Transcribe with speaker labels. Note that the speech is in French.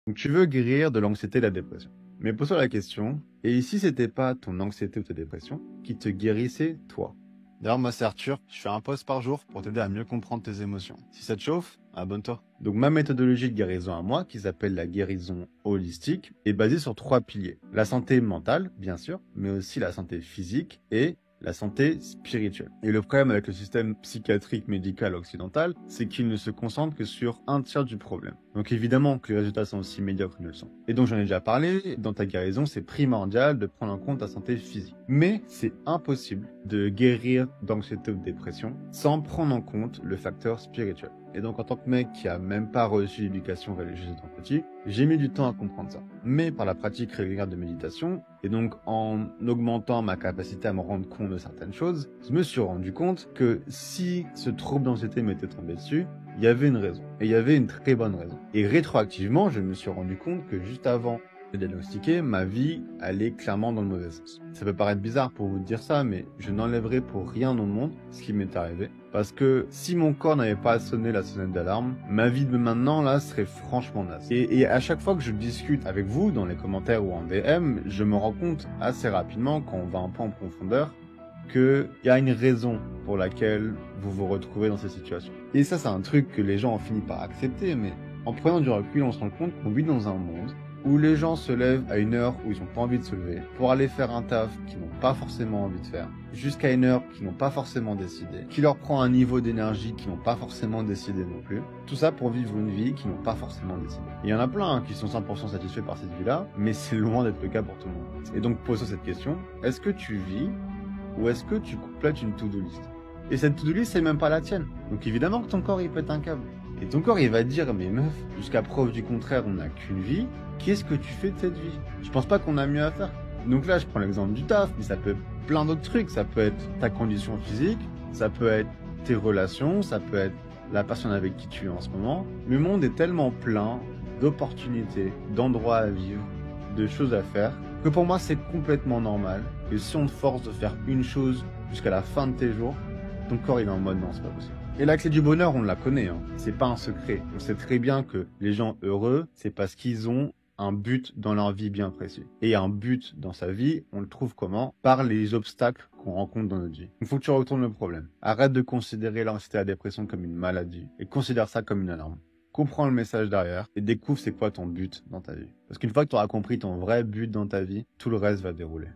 Speaker 1: Donc tu veux guérir de l'anxiété et de la dépression. Mais pose-toi la question, et si c'était pas ton anxiété ou ta dépression qui te guérissait toi? D'ailleurs, moi c'est Arthur, je fais un post par jour pour t'aider à mieux comprendre tes émotions. Si ça te chauffe, abonne-toi. Donc ma méthodologie de guérison à moi, qui s'appelle la guérison holistique, est basée sur 3 piliers. La santé mentale, bien sûr, mais aussi la santé physique et la santé spirituelle. Et le problème avec le système psychiatrique médical occidental, c'est qu'il ne se concentre que sur un tiers du problème. Donc évidemment que les résultats sont aussi médiocres qu'ils ne le sont. Et donc j'en ai déjà parlé, dans ta guérison, c'est primordial de prendre en compte ta santé physique. Mais c'est impossible de guérir d'anxiété ou de dépression sans prendre en compte le facteur spirituel. Et donc en tant que mec qui a même pas reçu l'éducation religieuse étant petit, j'ai mis du temps à comprendre ça. Mais par la pratique régulière de méditation, et donc en augmentant ma capacité à me rendre compte de certaines choses, je me suis rendu compte que si ce trouble d'anxiété m'était tombé dessus, il y avait une raison. Et il y avait une très bonne raison. Et rétroactivement, je me suis rendu compte que juste avant de diagnostiquer, ma vie allait clairement dans le mauvais sens. Ça peut paraître bizarre pour vous dire ça, mais je n'enlèverai pour rien au monde ce qui m'est arrivé. Parce que si mon corps n'avait pas sonné la sonnette d'alarme, ma vie de maintenant là serait franchement naze. Et à chaque fois que je discute avec vous dans les commentaires ou en DM, je me rends compte assez rapidement quand on va un peu en profondeur qu'il y a une raison pour laquelle vous vous retrouvez dans ces situations. Et ça, c'est un truc que les gens ont fini par accepter, mais en prenant du recul, on se rend compte qu'on vit dans un monde où les gens se lèvent à une heure où ils n'ont pas envie de se lever, pour aller faire un taf qu'ils n'ont pas forcément envie de faire, jusqu'à une heure qu'ils n'ont pas forcément décidé, qui leur prend un niveau d'énergie qu'ils n'ont pas forcément décidé non plus. Tout ça pour vivre une vie qu'ils n'ont pas forcément décidé. Il y en a plein qui sont 100% satisfaits par cette vie-là, mais c'est loin d'être le cas pour tout le monde. Et donc, pose-toi cette question, est-ce que tu vis ou est-ce que tu complètes une to-do list? Et cette to-do list, c'est même pas la tienne. Donc évidemment que ton corps, il pète un câble. Et ton corps, il va dire, mais meuf, jusqu'à preuve du contraire, on n'a qu'une vie. Qu'est-ce que tu fais de cette vie? Je pense pas qu'on a mieux à faire. Donc là, je prends l'exemple du taf, mais ça peut être plein d'autres trucs. Ça peut être ta condition physique, ça peut être tes relations, ça peut être la personne avec qui tu es en ce moment. Le monde est tellement plein d'opportunités, d'endroits à vivre, de choses à faire, que pour moi, c'est complètement normal. Et si on te force de faire une chose jusqu'à la fin de tes jours, ton corps il est en mode non, c'est pas possible. Et la clé du bonheur, on la connaît, hein. C'est pas un secret. On sait très bien que les gens heureux, c'est parce qu'ils ont un but dans leur vie bien précis. Et un but dans sa vie, on le trouve comment? Par les obstacles qu'on rencontre dans notre vie. Il faut que tu retournes le problème. Arrête de considérer l'anxiété et la dépression comme une maladie et considère ça comme une alarme. Comprends le message derrière et découvre c'est quoi ton but dans ta vie. Parce qu'une fois que tu auras compris ton vrai but dans ta vie, tout le reste va dérouler.